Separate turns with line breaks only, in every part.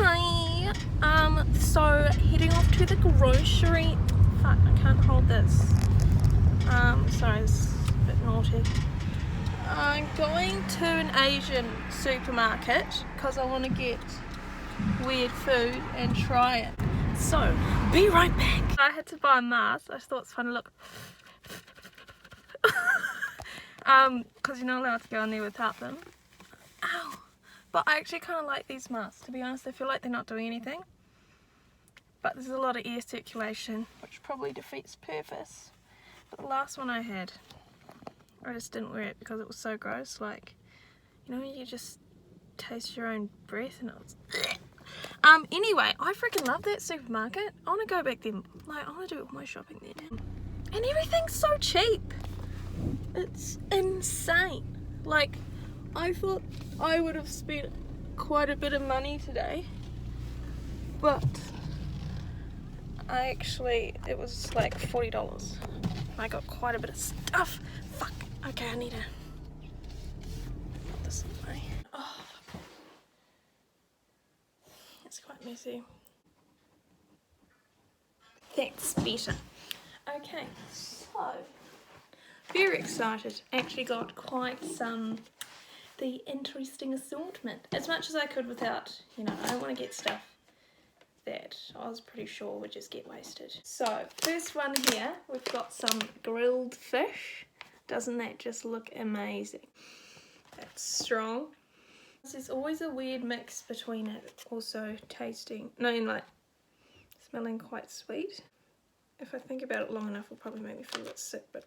Hi. So heading off to the grocery. Fuck, I can't hold this. Sorry, it's a bit naughty. I'm going to an Asian supermarket because I want to get weird food and try it. So, be right back. I had to buy a mask. I thought it's fun to look. Because you're not allowed to go in there without them. Ow. But I actually kind of like these masks, to be honest. I feel like they're not doing anything. But there's a lot of air circulation, which probably defeats purpose. But the last one I had, I just didn't wear it because it was so gross. Like, you know, you just taste your own breath and it was... Anyway, I freaking love that supermarket. I want to go back there. Like, I want to do all my shopping there. And everything's so cheap. It's insane. Like, I thought I would have spent quite a bit of money today, but it was like $40. I got quite a bit of stuff. Fuck. Okay, I need to put this away. Oh, it's quite messy. That's better. Okay, so very excited. Actually got quite the interesting assortment. As much as I could without, you know, I don't want to get stuff that I was pretty sure would just get wasted. So, first one here, we've got some grilled fish. Doesn't that just look amazing? That's strong. There's always a weird mix between it also smelling quite sweet. If I think about it long enough, it'll probably make me feel a bit sick, but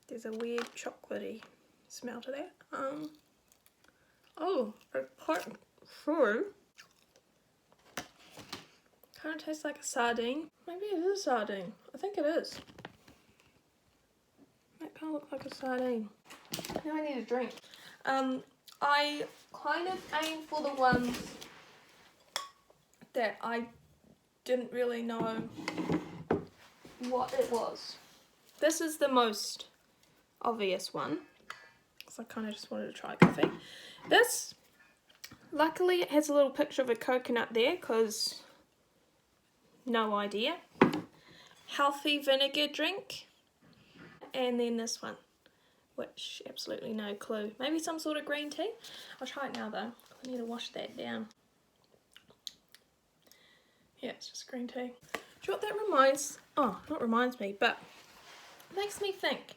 there's a weird chocolatey smell to that. Oh, it's quite true. Kind of tastes like a sardine. Maybe it is a sardine. I think it is. That kind of looks like a sardine. Now I need a drink. I kind of aim for the ones that I didn't really know what it was. This is the most obvious one, because I kind of just wanted to try coffee. This, luckily it has a little picture of a coconut there, because no idea. Healthy vinegar drink. And then this one, which absolutely no clue. Maybe some sort of green tea. I'll try it now though. I need to wash that down. Yeah, it's just green tea. Do you know what that reminds? Oh, not reminds me, but makes me think.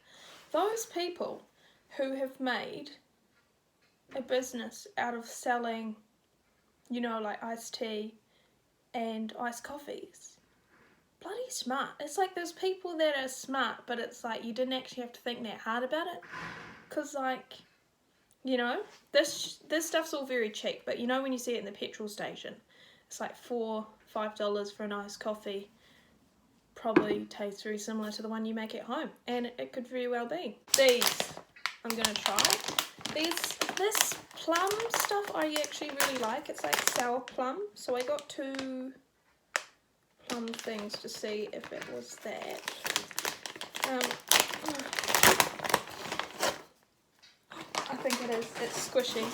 Those people who have made a business out of selling, you know, like iced tea and iced coffees. Bloody smart. It's like those people that are smart, but it's like you didn't actually have to think that hard about it. Because, like, you know, this stuff's all very cheap, but you know when you see it in the petrol station, it's like $4-5 for a nice coffee. Probably tastes very similar to the one you make at home, and it could very well be. These I'm gonna try. This plum stuff I actually really like. It's like sour plum, so I got 2 plum things to see if it was that. I think it is. It's squishy.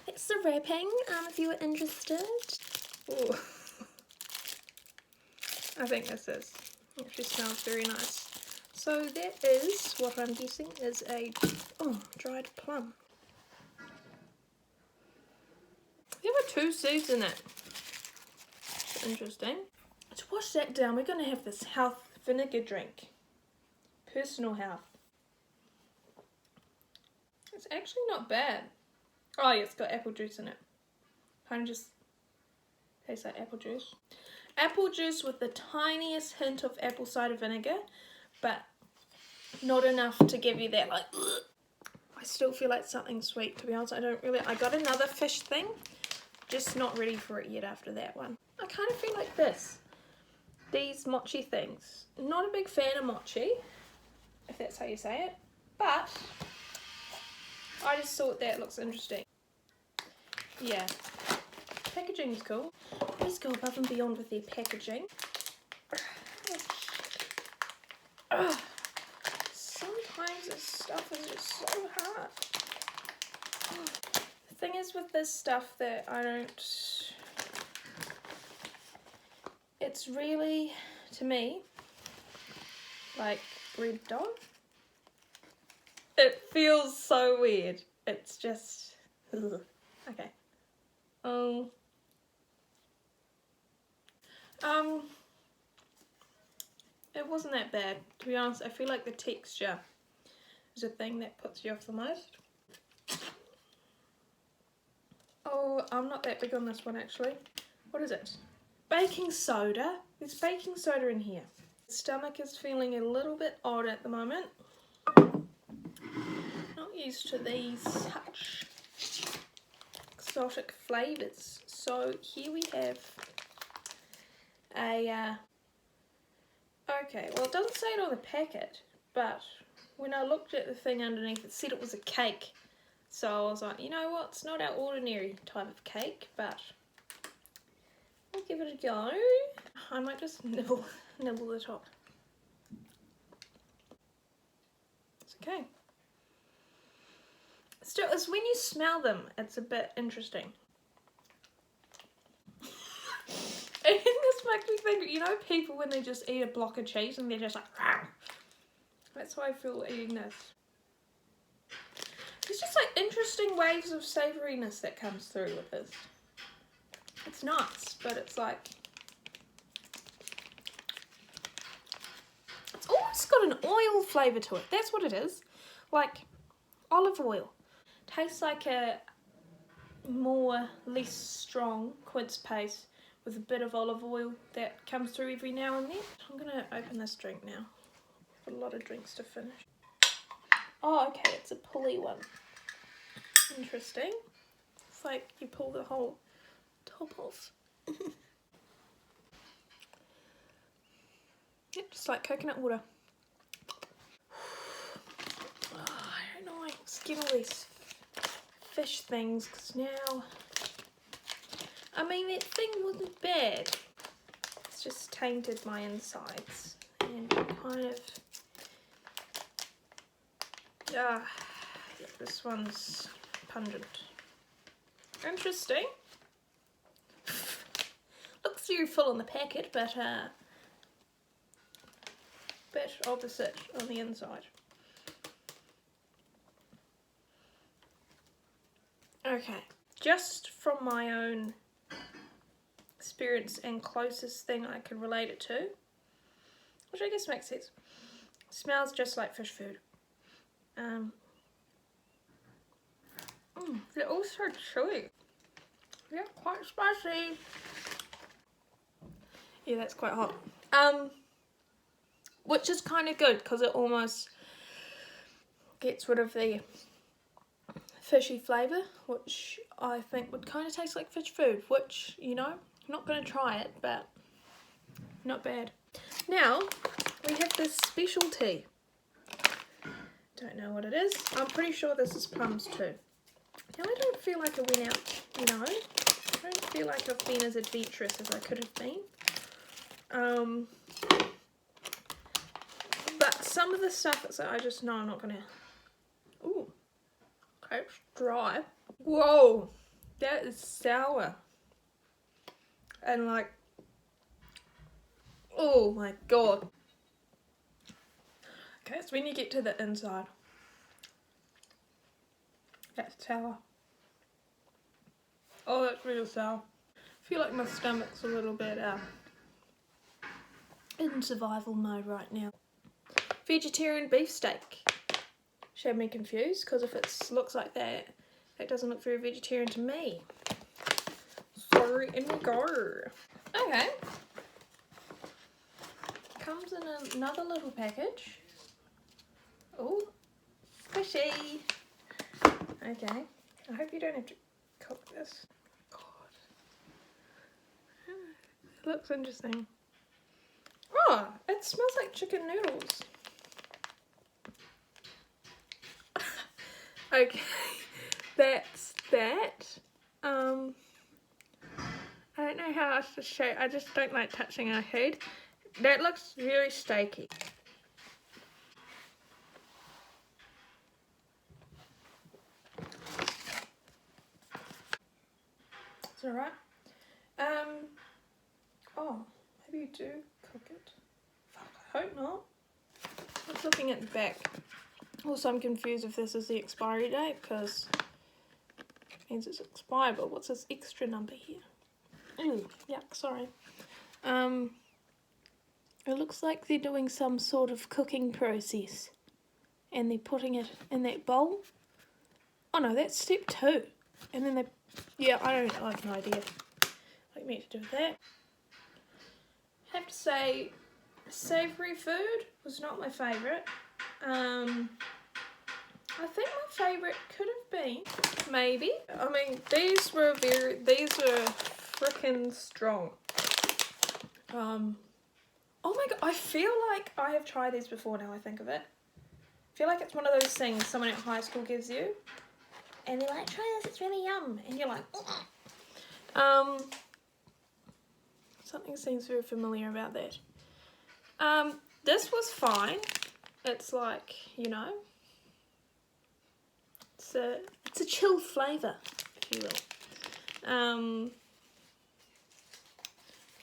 It's the wrapping, if you were interested. Ooh. I think this is. It actually smells very nice. So that is what I'm guessing is a dried plum. There were 2 seeds in it. That's interesting. To wash that down, we're going to have this health vinegar drink. Personal health. It's actually not bad. Oh yeah, it's got apple juice in it. Kind of just tastes like apple juice. Apple juice with the tiniest hint of apple cider vinegar, but not enough to give you that like, ugh. I still feel like something sweet, to be honest. I got another fish thing, just not ready for it yet after that one. I kind of feel like these mochi things. Not a big fan of mochi, if that's how you say it, but I just thought that looks interesting. Yeah, packaging's cool. Please go above and beyond with their packaging. Sometimes this stuff is just so hard. The thing is with this stuff that I don't... It's really, to me, like bread dough. It feels so weird. It's just... Ugh. Okay. It wasn't that bad. To be honest, I feel like the texture is a thing that puts you off the most. Oh, I'm not that big on this one actually. What is it? Baking soda. There's baking soda in here. The stomach is feeling a little bit odd at the moment. Not used to these such exotic flavours. So here we have a... okay, well it doesn't say it on the packet, but when I looked at the thing underneath it said it was a cake. So I was like, you know what, it's not our ordinary type of cake, but I'll give it a go. I might just nibble the top. It's okay. Still, it's when you smell them, it's a bit interesting. And this makes me think, you know, people when they just eat a block of cheese and they're just like, rah. That's how I feel eating this. There's just like interesting waves of savouriness that comes through with this. It's nice, but it's like... It's almost got an oil flavour to it. That's what it is. Like olive oil. Tastes like a less strong quince paste with a bit of olive oil that comes through every now and then. I'm going to open this drink now. Got a lot of drinks to finish. Oh, okay, it's a pulley one. Interesting. It's like you pull the whole top off. Yeah, just like coconut water. Oh, I don't know, I just get all these fish things because now... I mean, that thing wasn't bad. It's just tainted my insides and kind of... yeah, this one's pungent. Interesting. Looks very full on the packet, but bit opposite on the inside. Okay, just from my own experience and closest thing I could relate it to, which I guess makes sense. Smells just like fish food. They're also chewy. Yeah, quite spicy. Yeah, that's quite hot. Which is kind of good because it almost gets rid of the fishy flavour, which I think would kind of taste like fish food, which, you know, I'm not going to try it, but not bad. Now, we have this specialty. Don't know what it is. I'm pretty sure this is plums too. Now, I don't feel like I went out, you know, I don't feel like I've been as adventurous as I could have been. But some of the stuff, it's like, I just know I'm not going to... Ooh. Okay, it's dry. Whoa, that is sour. And like, oh my god. Okay, so when you get to the inside, that's sour. Oh, that's real sour. I feel like my stomach's a little bit in survival mode right now. Vegetarian beefsteak. Should have me confused, because if it looks like that, that doesn't look very vegetarian to me. So, in we go. Okay. Comes in another little package. Oh, squishy. Okay. I hope you don't have to cook this. God. It looks interesting. Oh, it smells like chicken noodles. Okay, that's that. I don't know how else to show. I just don't like touching our food. That looks very steaky. Is that alright? Oh, maybe you do cook it. Fuck, I hope not. I was looking at the back. Also, I'm confused if this is the expiry date because it means it's expired, but what's this extra number here? Ooh, yuck, sorry. It looks like they're doing some sort of cooking process and they're putting it in that bowl. Oh no, that's step 2. And then I have no idea what you meant to do with that. I have to say, savoury food was not my favourite. I think my favourite could have been, maybe. I mean, these were frickin' strong. Oh my god, I feel like I have tried these before now I think of it. I feel like it's one of those things someone at high school gives you. And they're like, try this, it's really yum. And you're like, ugh. Something seems very familiar about that. This was fine. It's like, you know, it's a chill flavour, if you will.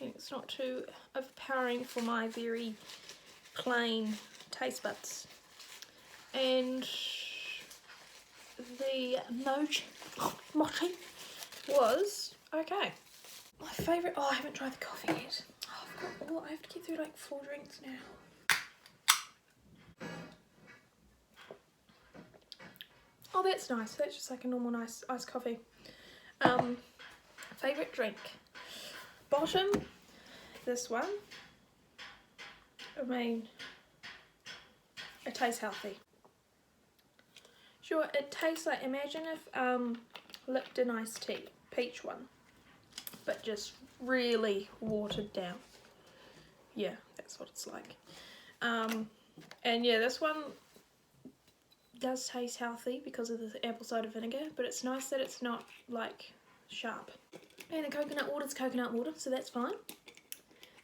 It's not too overpowering for my very plain taste buds. And the mochi was okay. My favourite, I haven't tried the coffee yet. I have to get through like 4 drinks now. Oh, that's nice. That's just like a normal nice iced coffee. Favourite drink. Bottom, this one. I mean, it tastes healthy. Sure, it tastes like, imagine if Lipton iced tea, peach one, but just really watered down. Yeah, that's what it's like. And yeah, this one does taste healthy because of the apple cider vinegar, but it's nice that it's not like sharp. And the coconut water is coconut water, so that's fine.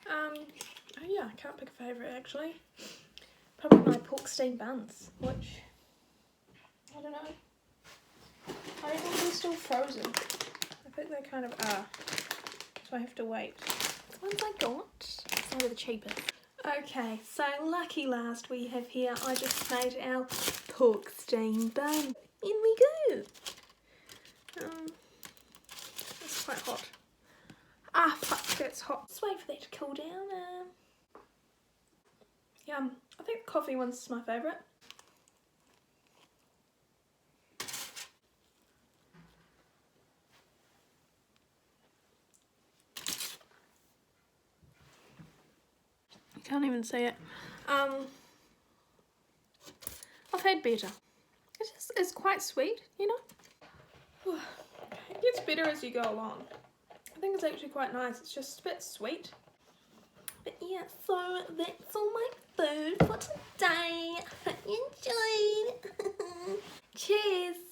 Oh yeah, I can't pick a favourite actually. Probably my pork steamed buns, which, I don't know. I don't think they're still frozen. I think they kind of are. So I have to wait. The ones I got, some of the cheapest. Okay, so lucky last we have here, I just made our pork steamed bun. In we go. It's quite hot. Ah, fuck, that's hot. Let's wait for that to cool down. Yum. I think the coffee one's my favourite. You can't even see it. I've had better. It's quite sweet, you know? It gets better as you go along. I think it's actually quite nice. It's just a bit sweet. But yeah, so that's all my food for today. I hope you enjoyed. Cheers!